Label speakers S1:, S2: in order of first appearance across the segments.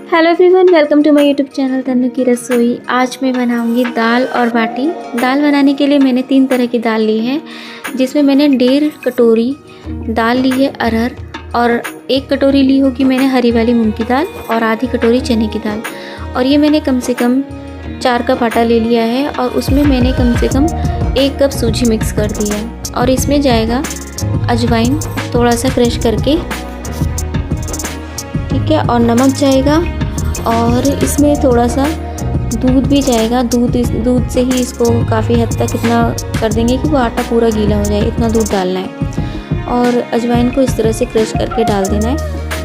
S1: Hello everyone, welcome to my YouTube channel Tannu की रसोई। आज मैं बनाऊंगी दाल और बाटी। दाल बनाने के लिए मैंने 3 तरह की दाल ली है, जिसमें मैंने 1.5 कटोरी दाल ली है अरहर, और 1 कटोरी ली होगी मैंने हरी वाली मूंग की दाल, और आधी कटोरी चने की दाल। और ये मैंने कम से कम 4 कप आटा ले लिया है, और उसमें मैंने कम से कम 1 कप सूजी मिक्स कर दी है। और इसमें जाएगा अजवाइन थोड़ा सा क्रश करके, ठीक है, और नमक जाएगा, और इसमें थोड़ा सा दूध भी जाएगा। दूध से ही इसको काफ़ी हद तक इतना कर देंगे कि वो आटा पूरा गीला हो जाए, इतना दूध डालना है। और अजवाइन को इस तरह से क्रश करके डाल देना है।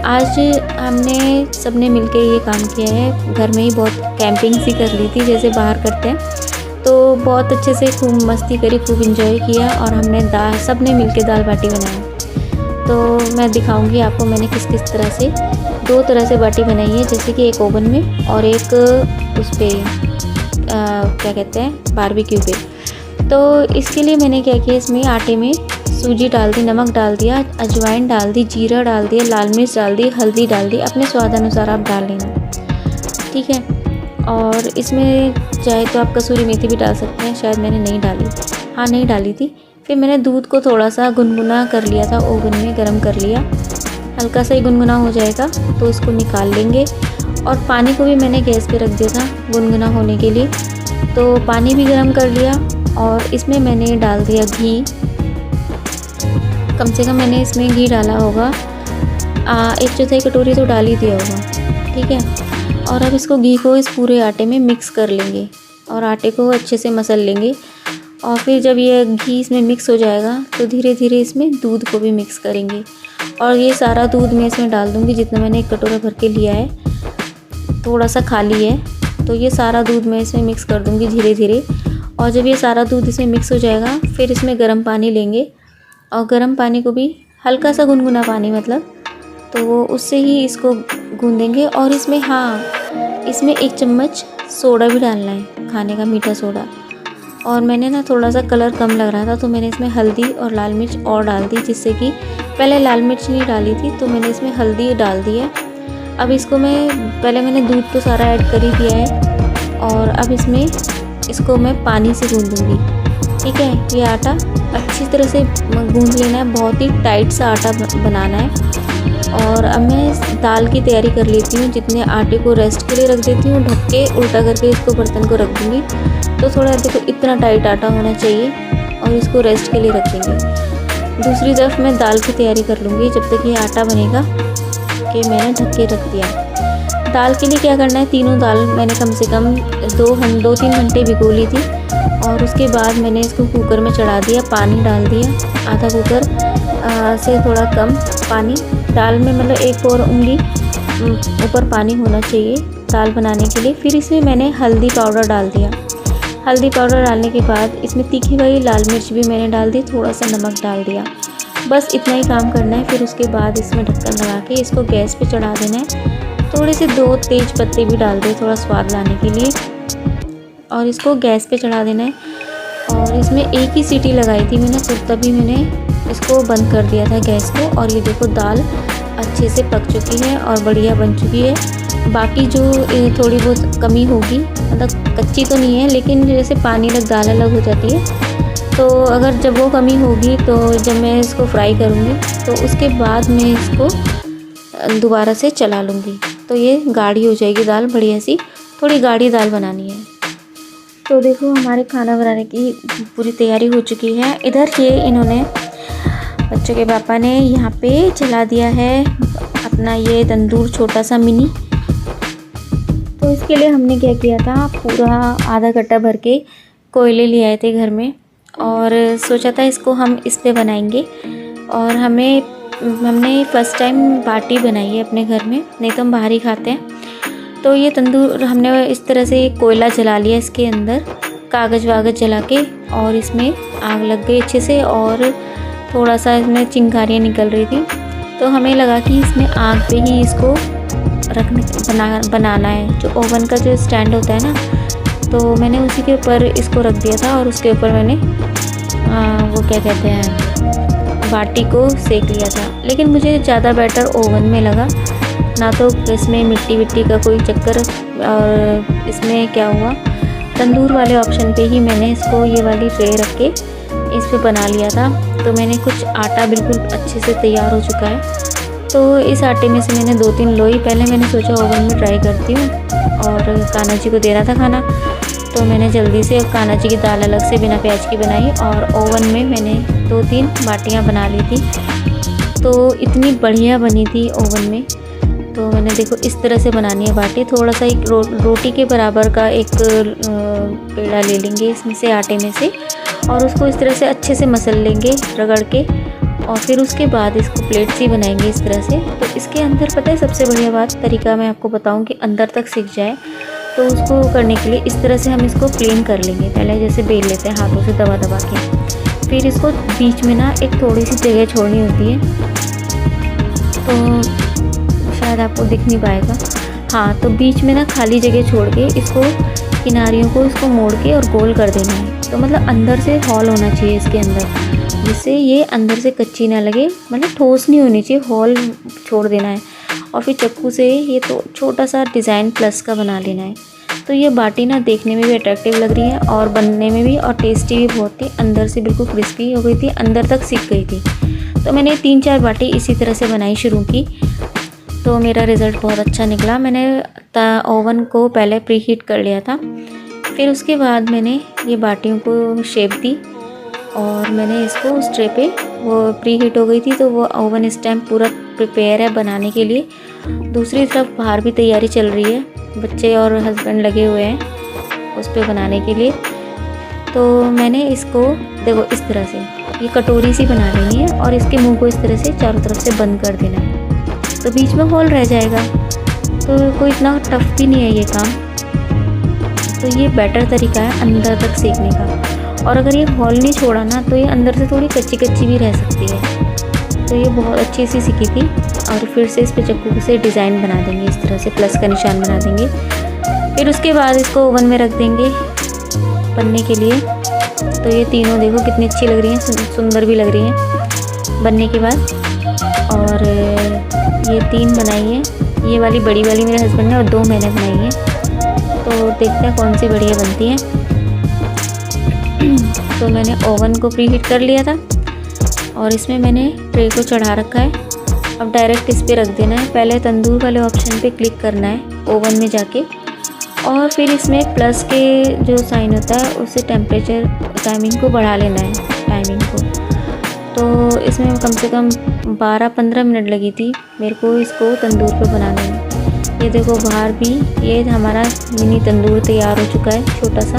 S1: आज हमने सबने मिलके ये काम किया है, घर में ही बहुत कैंपिंग सी कर ली थी जैसे बाहर करते हैं, तो बहुत अच्छे से खूब मस्ती करी, खूब इंजॉय किया, और हमने सब ने मिल के दाल बाटी बनाया। तो मैं दिखाऊंगी आपको मैंने किस किस तरह से 2 तरह से बाटी बनाई है, जैसे कि एक ओवन में और एक उस पर क्या कहते हैं बारबेक्यू पे। तो इसके लिए मैंने क्या किया, इसमें आटे में सूजी डाल दी, नमक डाल दिया, अजवाइन डाल दी, जीरा डाल दिया, लाल मिर्च डाल दी, हल्दी डाल दी, अपने स्वाद अनुसार आप डाल लेना, ठीक है। और इसमें चाहे तो आप कसूरी मेथी भी डाल सकते हैं, शायद मैंने नहीं डाली, हाँ नहीं डाली थी। फिर मैंने दूध को थोड़ा सा गुनगुना कर लिया था, ओवन में गर्म कर लिया, हल्का सा ही गुनगुना हो जाएगा तो इसको निकाल लेंगे। और पानी को भी मैंने गैस पे रख दिया था गुनगुना होने के लिए, तो पानी भी गर्म कर लिया, और इसमें मैंने डाल दिया घी। कम से कम मैंने इसमें घी डाला होगा 1/4 कटोरी तो डाल ही दिया होगा, ठीक है। और अब इसको घी को इस पूरे आटे में मिक्स कर लेंगे, और आटे को अच्छे से मसल लेंगे। और फिर जब ये घी इसमें मिक्स हो जाएगा तो धीरे धीरे इसमें दूध को भी मिक्स करेंगे, और ये सारा दूध मैं इसमें डाल दूँगी, जितना मैंने 1 कटोरा भर के लिया है, थोड़ा सा खाली है, तो ये सारा दूध मैं इसमें मिक्स कर दूँगी धीरे धीरे। और जब ये सारा दूध इसमें मिक्स हो जाएगा, फिर इसमें गर्म पानी लेंगे, और गर्म पानी को भी हल्का सा गुनगुना पानी मतलब, तो वो उससे ही इसको गूँधेंगे। और इसमें इसमें 1 चम्मच सोडा भी डालना है, खाने का मीठा सोडा। और मैंने ना थोड़ा सा कलर कम लग रहा था, तो मैंने इसमें हल्दी और लाल मिर्च और डाल दी, जिससे कि पहले लाल मिर्च नहीं डाली थी, तो मैंने इसमें हल्दी डाल दी है। अब इसको मैंने दूध तो सारा ऐड कर ही दिया है, और अब इसको मैं पानी से गूँधूँगी, ठीक है। ये आटा अच्छी तरह से गूँध लेना है, बहुत ही टाइट सा आटा बनाना है। और अब मैं दाल की तैयारी कर लेती हूँ। जितने आटे को रेस्ट के लिए रख देती हूँ, ढक के उल्टा करके इसको बर्तन को रख दूँगी, तो थोड़ा देखो इतना टाइट आटा होना चाहिए, और इसको रेस्ट के लिए रख देंगे। दूसरी तरफ मैं दाल की तैयारी कर लूँगी जब तक ये आटा बनेगा, कि मैंने ढक के रख दिया। दाल के लिए क्या करना है, तीनों दाल मैंने कम से कम 2-3 घंटे भिगो ली थी, और उसके बाद मैंने इसको कुकर में चढ़ा दिया, पानी डाल दिया, आधा कुकर से थोड़ा कम पानी। दाल में मतलब 1 और उंगली ऊपर पानी होना चाहिए दाल बनाने के लिए। फिर इसमें मैंने हल्दी पाउडर डाल दिया। हल्दी पाउडर डालने के बाद इसमें तीखी वाली लाल मिर्च भी मैंने डाल दी, थोड़ा सा नमक डाल दिया, बस इतना ही काम करना है। फिर उसके बाद इसमें ढक्कन लगा के इसको गैस पे चढ़ा देना है। थोड़े से 2 तेज पत्ते भी डाल दे थोड़ा स्वाद लाने के लिए, और इसको गैस पे चढ़ा देना है। और इसमें 1 ही सीटी लगाई थी मैंने, तो तभी मैंने इसको बंद कर दिया था गैस को। और ये देखो दाल अच्छे से पक चुकी है और बढ़िया बन चुकी है। बाकी जो थोड़ी बहुत कमी होगी, मतलब कच्ची तो नहीं है, लेकिन जैसे पानी अलग दाल अलग हो जाती है, तो अगर जब वो कमी होगी, तो जब मैं इसको फ्राई करूँगी तो उसके बाद मैं इसको दोबारा से चला लूँगी, तो ये गाढ़ी हो जाएगी दाल, बढ़िया सी थोड़ी गाढ़ी दाल बनानी है। तो देखो हमारे खाना बनाने की पूरी तैयारी हो चुकी है। इधर ये इन्होंने बच्चों के पापा ने यहाँ पे जला दिया है अपना ये तंदूर छोटा सा मिनी। तो इसके लिए हमने क्या किया था, पूरा आधा कट्टा भर के कोयले ले आए थे घर में, और सोचा था इसको हम इस पे बनाएंगे। और हमने फ़र्स्ट टाइम बाटी बनाई है अपने घर में, नहीं तो हम बाहर ही खाते हैं। तो ये तंदूर हमने इस तरह से कोयला जला लिया, इसके अंदर कागज़ वागज़ जला के, और इसमें आग लग गई अच्छे से, और थोड़ा सा इसमें चिंगारियाँ निकल रही थी। तो हमें लगा कि इसमें आग पे ही इसको बनाना है। जो ओवन का जो स्टैंड होता है ना, तो मैंने उसी के ऊपर इसको रख दिया था, और उसके ऊपर मैंने वो क्या कहते हैं बाटी को सेक लिया था। लेकिन मुझे ज़्यादा बेटर ओवन में लगा, ना तो इसमें मिट्टी विट्टी का कोई चक्कर। और इसमें क्या हुआ, तंदूर वाले ऑप्शन पे ही मैंने इसको ये वाली ट्रे रख के इस पे बना लिया था। तो मैंने कुछ आटा बिल्कुल अच्छे से तैयार हो चुका है। तो इस आटे में से मैंने 2-3 लोई, पहले मैंने सोचा ओवन में ट्राई करती हूँ, और कान्हा जी को देना था खाना, तो मैंने जल्दी से कान्हा जी की दाल अलग से बिना प्याज की बनाई और ओवन में मैंने 2-3 बाटियाँ बना ली थी। तो इतनी बढ़िया बनी थी ओवन में। तो मैंने देखो इस तरह से बनानी है बाटी। थोड़ा सा एक रोटी के बराबर का एक पेड़ा ले लेंगे इसमें से, आटे में से, और उसको इस तरह से अच्छे से मसल लेंगे रगड़ के, और फिर उसके बाद इसको प्लेट सी बनाएंगे इस तरह से। तो इसके अंदर पता है सबसे बढ़िया बात, तरीका मैं आपको बताऊं कि अंदर तक सिक जाए, तो उसको करने के लिए इस तरह से हम इसको प्लेन कर लेंगे। पहले जैसे बेल लेते हैं हाथों से दबा दबा के, फिर इसको बीच में ना एक थोड़ी सी जगह छोड़नी होती है, तो शायद आपको दिख नहीं पाएगा। हाँ, तो बीच में ना खाली जगह छोड़ के इसको किनारियों को इसको मोड़ के और गोल कर देना है। तो मतलब अंदर से हॉल होना चाहिए इसके अंदर, जिससे ये अंदर से कच्ची ना लगे, मतलब ठोस नहीं होनी चाहिए, हॉल छोड़ देना है। और फिर चक्कू से ये तो छोटा सा डिज़ाइन प्लस का बना लेना है। तो ये बाटी ना देखने में भी अट्रैक्टिव लग रही है और बनने में भी, और टेस्टी भी बहुत थी। अंदर से बिल्कुल क्रिस्पी हो गई थी, अंदर तक सिक गई थी। तो मैंने 3-4 बाटी इसी तरह से बनाई शुरू की, तो मेरा रिज़ल्ट बहुत अच्छा निकला। मैंने ओवन को पहले प्री हीट कर लिया था, फिर उसके बाद मैंने ये बाटियों को शेप दी, और मैंने इसको उस ट्रे पे, वो प्री हीट हो गई थी तो वो ओवन इस टाइम पूरा प्रिपेयर है बनाने के लिए। दूसरी तरफ बाहर भी तैयारी चल रही है, बच्चे और हस्बैंड लगे हुए हैं उस पे बनाने के लिए। तो मैंने इसको देखो इस तरह से ये कटोरी सी बना लेनी है, और इसके मुंह को इस तरह से चारों तरफ से बंद कर देना है, तो बीच में हॉल रह जाएगा। तो कोई इतना टफ भी नहीं है ये काम। तो ये बेटर तरीका है अंदर तक सेकने का। और अगर ये हॉल नहीं छोड़ा ना, तो ये अंदर से थोड़ी कच्ची कच्ची भी रह सकती है। तो ये बहुत अच्छी सी सिकी थी। और फिर से इस पे चक्कू से डिज़ाइन बना देंगे, इस तरह से प्लस का निशान बना देंगे। फिर उसके बाद इसको ओवन में रख देंगे बनने के लिए। तो ये तीनों देखो कितनी अच्छी लग रही हैं, सुंदर भी लग रही हैं बनने के बाद। और ये 3 बनाई है, ये वाली बड़ी वाली मेरे हस्बैंड ने और 2 मैंने बनाई हैं। तो देखते हैं कौन सी बढ़िया बनती हैं। तो मैंने ओवन को प्री हीट कर लिया था, और इसमें मैंने ट्रे को चढ़ा रखा है। अब डायरेक्ट इस पे रख देना है। पहले तंदूर वाले ऑप्शन पे क्लिक करना है ओवन में जाके, और फिर इसमें प्लस के जो साइन होता है उससे टेम्परेचर टाइमिंग को बढ़ा लेना है, टाइमिंग को। तो इसमें कम से कम 12-15 मिनट लगी थी मेरे को इसको तंदूर पे बनाने में। ये देखो बाहर भी ये हमारा मिनी तंदूर तैयार हो चुका है, छोटा सा।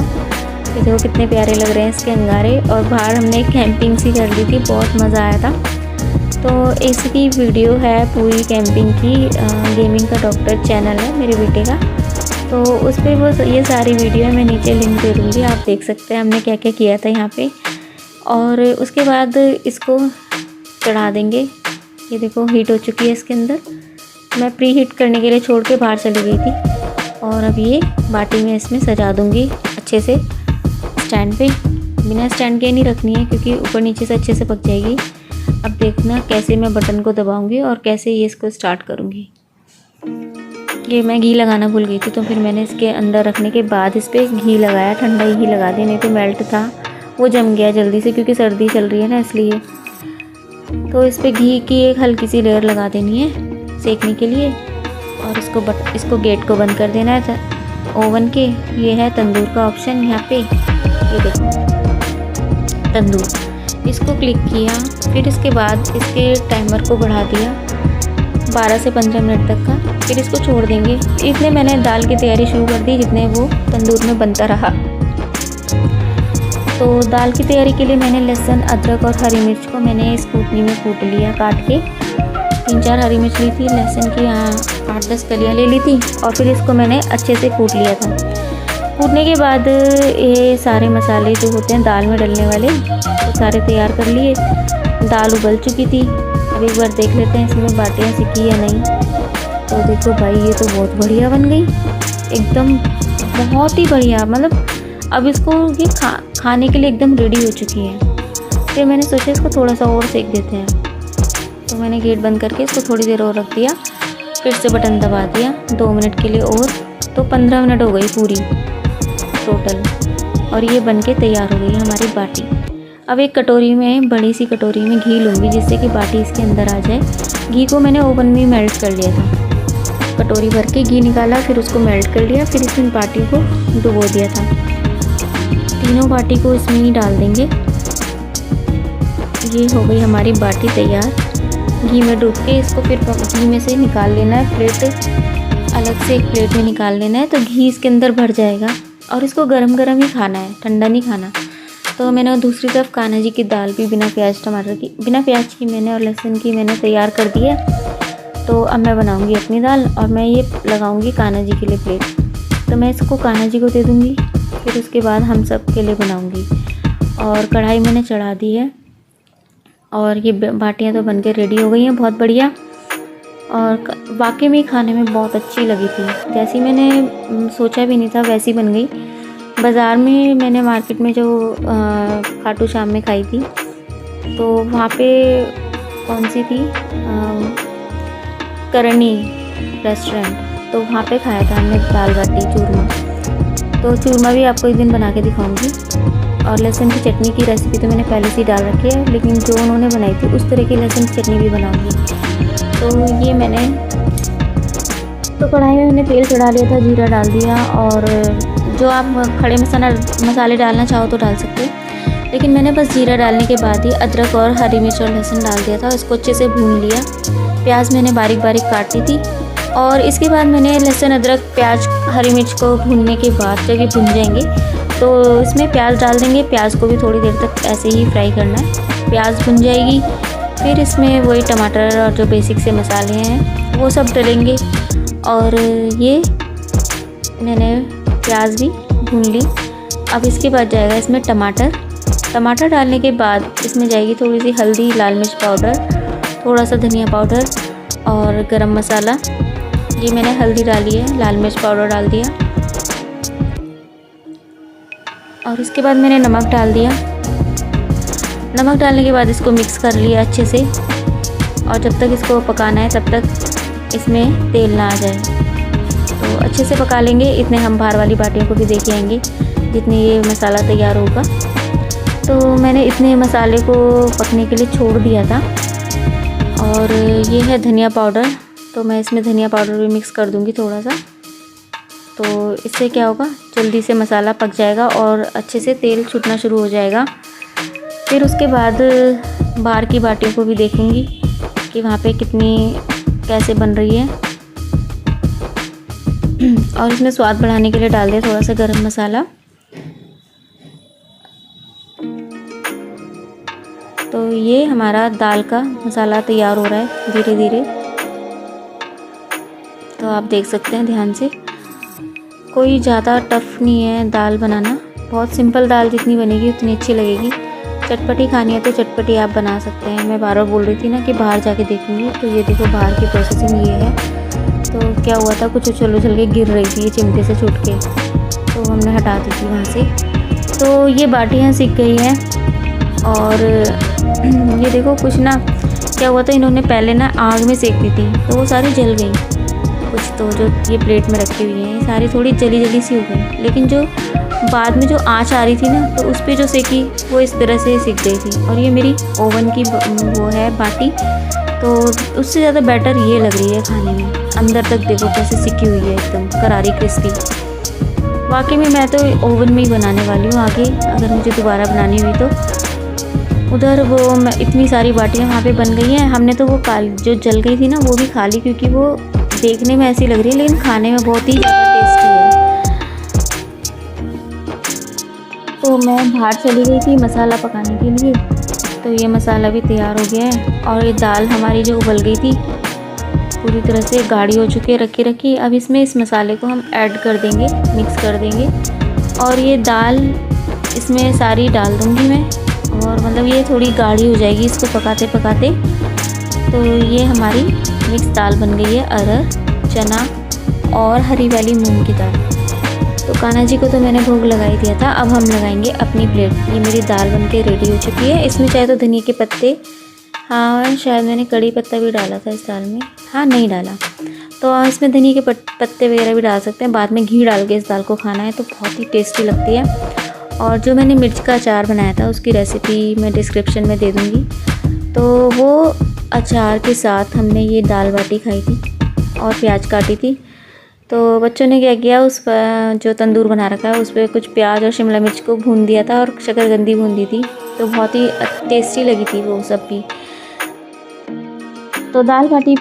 S1: ये देखो कितने प्यारे लग रहे हैं इसके अंगारे। और बाहर हमने कैंपिंग सी कर ली थी, बहुत मज़ा आया था। तो इसकी वीडियो है पूरी कैंपिंग की, गेमिंग का डॉक्टर चैनल है मेरे बेटे का, तो उस पर वो ये सारी वीडियो है, मैं नीचे लिंक दे दूँगी, आप देख सकते हैं हमने क्या क्या किया था यहाँ पे। और उसके बाद इसको चढ़ा देंगे। ये देखो हीट हो चुकी है इसके अंदर। मैं प्री हीट करने के लिए छोड़ के बाहर चली गई थी, और अब ये बाटी में इसमें सजा दूँगी अच्छे से स्टैंड पे। बिना स्टैंड के नहीं रखनी है, क्योंकि ऊपर नीचे से अच्छे से पक जाएगी। अब देखना कैसे मैं बटन को दबाऊंगी और कैसे ये इसको स्टार्ट करूँगी। ये मैं घी लगाना भूल गई थी, तो फिर मैंने इसके अंदर रखने के बाद इस पर घी लगाया, ठंडा ही घी लगा दी, नहीं तो मेल्ट था वो जम गया जल्दी से, क्योंकि सर्दी चल रही है ना इसलिए। तो इस पर घी की एक हल्की सी लेयर लगा देनी है सेकने के लिए, और इसको गेट को बंद कर देना है ओवन के। ये है तंदूर का ऑप्शन यहाँ पे, ये देखो तंदूर, इसको क्लिक किया। फिर इसके बाद इसके टाइमर को बढ़ा दिया 12 से 15 मिनट तक का। फिर इसको छोड़ देंगे। इतने मैंने दाल की तैयारी शुरू कर दी जितने वो तंदूर में बनता रहा। तो दाल की तैयारी के लिए मैंने लहसुन, अदरक और हरी मिर्च को मैंने इस कूटनी में कूट लिया, काट के 3-4 हरी मिर्च ली थी, लहसुन की 8-10 कलियाँ ले ली थी, और फिर इसको मैंने अच्छे से कूट लिया था। कूटने के बाद ये सारे मसाले जो होते हैं दाल में डलने वाले, वो सारे तैयार कर लिए। दाल उबल चुकी थी। अब एक बार देख लेते हैं इसमें बाटियाँ सिकी या नहीं। तो देखो भाई ये तो बहुत बढ़िया बन गई, एकदम बहुत ही बढ़िया। मतलब अब इसको ये खाने के लिए एकदम रेडी हो चुकी है। फिर मैंने सोचा इसको थोड़ा सा और सेक देते हैं, तो मैंने गेट बंद करके इसको थोड़ी देर और रख दिया। फिर से बटन दबा दिया 2 मिनट के लिए और, तो 15 मिनट हो गई पूरी टोटल। और ये बनके तैयार हो गई हमारी बाटी। अब एक कटोरी में, बड़ी सी कटोरी में घी लूँगी जिससे कि बाटी इसके अंदर आ जाए। घी को मैंने ओवन में मेल्ट कर लिया था। कटोरी भर के घी निकाला, फिर उसको मेल्ट कर लिया, फिर इसमें बाटी को डुबो दिया था। तीनों बाटी को इसमें ही डाल देंगे। ये हो गई हमारी बाटी तैयार। घी में डूब के इसको फिर घी में से निकाल लेना है, प्लेट अलग से एक प्लेट में निकाल लेना है, तो घी इसके अंदर भर जाएगा। और इसको गरम गरम ही खाना है, ठंडा नहीं खाना। तो मैंने दूसरी तरफ कान्हा जी की दाल भी बिना प्याज टमाटर की, बिना प्याज की मैंने और लहसुन की मैंने तैयार कर दी है। तो अब मैं बनाऊंगी अपनी दाल और मैं ये लगाऊंगी कान्हा जी के लिए प्लेट। तो मैं इसको कान्हा जी को दे दूंगी, फिर उसके बाद हम सब के लिए बनाऊंगी। और कढ़ाई मैंने चढ़ा दी है और ये बाटियाँ तो बनकर रेडी हो गई हैं, बहुत बढ़िया। और वाकई में खाने में बहुत अच्छी लगी थी, जैसी मैंने सोचा भी नहीं था वैसी बन गई। बाज़ार में मैंने मार्केट में जो खाटू श्याम में खाई थी, तो वहाँ पे कौन सी थी, करणी रेस्टोरेंट, तो वहाँ पे खाया था हमने दाल बाटी चूरमा। तो चूरमा भी आपको एक दिन बना के दिखाऊंगी। और लहसुन की चटनी की रेसिपी तो मैंने पहले से ही डाल रखी है, लेकिन जो उन्होंने बनाई थी उस तरह की लहसुन की चटनी भी बनाऊंगी। तो ये मैंने, तो कढ़ाई में मैंने तेल चढ़ा लिया था, जीरा डाल दिया। और जो आप खड़े मसाले डालना चाहो तो डाल सकते हो, लेकिन मैंने बस जीरा डालने के बाद ही अदरक और हरी मिर्च और लहसुन डाल दिया था। इसको अच्छे से भून लिया। प्याज मैंने बारीक बारीक काटी थी और इसके बाद मैंने लहसुन अदरक प्याज हरी मिर्च को भूनने के बाद जब ये भुन जाएंगे तो इसमें प्याज डाल देंगे। प्याज को भी थोड़ी देर तक ऐसे ही फ्राई करना है। प्याज भुन जाएगी, फिर इसमें वही टमाटर और जो बेसिक से मसाले हैं वो सब डलेंगे। और ये मैंने प्याज भी भून ली। अब इसके बाद जाएगा इसमें टमाटर डालने के बाद इसमें जाएगी थोड़ी सी हल्दी, लाल मिर्च पाउडर, थोड़ा सा धनिया पाउडर और गरम मसाला। ये मैंने हल्दी डाली है, लाल मिर्च पाउडर डाल दिया और इसके बाद मैंने नमक डाल दिया। नमक डालने के बाद इसको मिक्स कर लिया अच्छे से। और जब तक इसको पकाना है तब तक इसमें तेल ना आ जाए, तो अच्छे से पका लेंगे। इतने हम बाहर वाली बाटियों को भी देख आएंगे जितने ये मसाला तैयार होगा। तो मैंने इतने मसाले को पकने के लिए छोड़ दिया था। और ये है धनिया पाउडर, तो मैं इसमें धनिया पाउडर भी मिक्स कर दूंगी थोड़ा सा। तो इससे क्या होगा, जल्दी से मसाला पक जाएगा और अच्छे से तेल छूटना शुरू हो जाएगा। फिर उसके बाद बाहर की बाटियों को भी देखूंगी कि वहाँ पे कितनी कैसे बन रही है। और इसमें स्वाद बढ़ाने के लिए डाल दिया थोड़ा सा गरम मसाला। तो ये हमारा दाल का मसाला तैयार हो रहा है धीरे धीरे। तो आप देख सकते हैं ध्यान से, कोई ज़्यादा टफ नहीं है दाल बनाना, बहुत सिंपल दाल जितनी बनेगी उतनी अच्छी लगेगी। चटपटी खानी है तो चटपटी आप बना सकते हैं। मैं बार बार बोल रही थी ना कि बाहर जाके देखूँगी, तो ये देखो बाहर की प्रोसेसिंग ये है। तो क्या हुआ था, कुछ उछल उछल के गिर रही थी ये चिमटे से छूट के, तो हमने हटा दी थी वहाँ से। तो ये बाटियाँ सिक गई हैं। और ये देखो कुछ ना क्या हुआ था, इन्होंने पहले ना आग में सेक दी थी तो वो सारी जल गई। कुछ तो जो ये प्लेट में रखी हुई हैं सारी थोड़ी जली जली सी हो गई, लेकिन जो बाद में जो आँच आ रही थी ना, तो उस पर जो सेकी वो इस तरह से सिक गई थी। और ये मेरी ओवन की वो है बाटी, तो उससे ज़्यादा बेटर ये लग रही है खाने में। अंदर तक देखो कैसे सिकी हुई है, एकदम करारी क्रिस्पी। वाकई में मैं तो ओवन में ही बनाने वाली हूँ आगे, अगर मुझे दोबारा बनानी हुई तो। उधर वो इतनी सारी बाटियाँ वहाँ पे बन गई हैं। हमने तो वो जो जल गई थी ना वो भी खा ली, क्योंकि वो देखने में ऐसी लग रही है लेकिन खाने में बहुत ही ज़्यादा टेस्टी है। तो मैं बाहर चली गई थी मसाला पकाने के लिए, तो ये मसाला भी तैयार हो गया है। और ये दाल हमारी जो उबल गई थी पूरी तरह से गाढ़ी हो चुकी है रखी। अब इसमें इस मसाले को हम ऐड कर देंगे, मिक्स कर देंगे। और ये दाल इसमें सारी डाल दूँगी मैं, और मतलब ये थोड़ी गाढ़ी हो जाएगी इसको पकाते पकाते। तो ये हमारी मिक्स दाल बन गई है, अरहर, चना और हरी वाली मूंग की दाल। तो कान्हा जी को तो मैंने भोग लगाई दिया था। अब हम लगाएंगे अपनी प्लेट। ये मेरी दाल बनके रेडी हो चुकी है। इसमें चाहे तो धनिया के पत्ते, हाँ शायद मैंने कड़ी पत्ता भी डाला था इस दाल में, हाँ नहीं डाला, तो इसमें धनिया के पत्ते वगैरह भी डाल सकते हैं। बाद में घी डाल के इस दाल को खाना है तो बहुत ही टेस्टी लगती है। और जो मैंने मिर्च का अचार बनाया था उसकी रेसिपी मैं डिस्क्रिप्शन में दे दूँगी। तो वो अचार के साथ हमने ये दाल बाटी खाई थी और प्याज काटी थी। तो बच्चों ने क्या किया, उस पर जो तंदूर बना रखा है उस पर कुछ प्याज और शिमला मिर्च को भून दिया था और शकरकंदी भून दी थी। तो बहुत ही टेस्टी लगी थी वो सब भी। तो दाल बाटी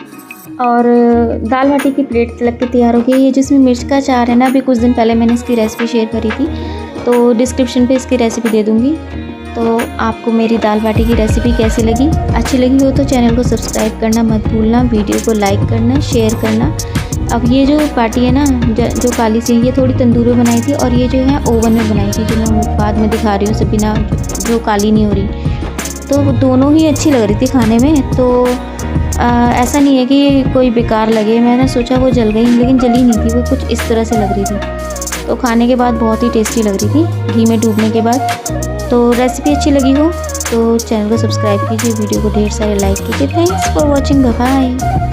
S1: की प्लेट लग के तैयार हो गई। ये जिसमें मिर्च का अचार है ना, अभी कुछ दिन पहले मैंने इसकी रेसिपी शेयर करी थी, तो डिस्क्रिप्शन पे इसकी रेसिपी दे दूँगी। तो आपको मेरी दाल बाटी की रेसिपी कैसी लगी? अच्छी लगी हो तो चैनल को सब्सक्राइब करना मत भूलना, वीडियो को लाइक करना, शेयर करना। अब ये जो बाटी है ना, जो काली सी, ये थोड़ी तंदूर में बनाई थी और ये जो है ओवन में बनाई थी, जो मैं बाद में दिखा रही हूँ सब बिना, जो काली नहीं हो रही। तो दोनों ही अच्छी लग रही थी खाने में। तो ऐसा नहीं है कि कोई बेकार लगे। मैंने सोचा वो जल गई, लेकिन जली नहीं थी, वो कुछ इस तरह से लग रही थी। तो खाने के बाद बहुत ही टेस्टी लग रही थी घी में डूबने के बाद। तो रेसिपी अच्छी लगी हो तो चैनल को सब्सक्राइब कीजिए, वीडियो को ढेर सारे लाइक कीजिए। Thanks for watching, bye bye.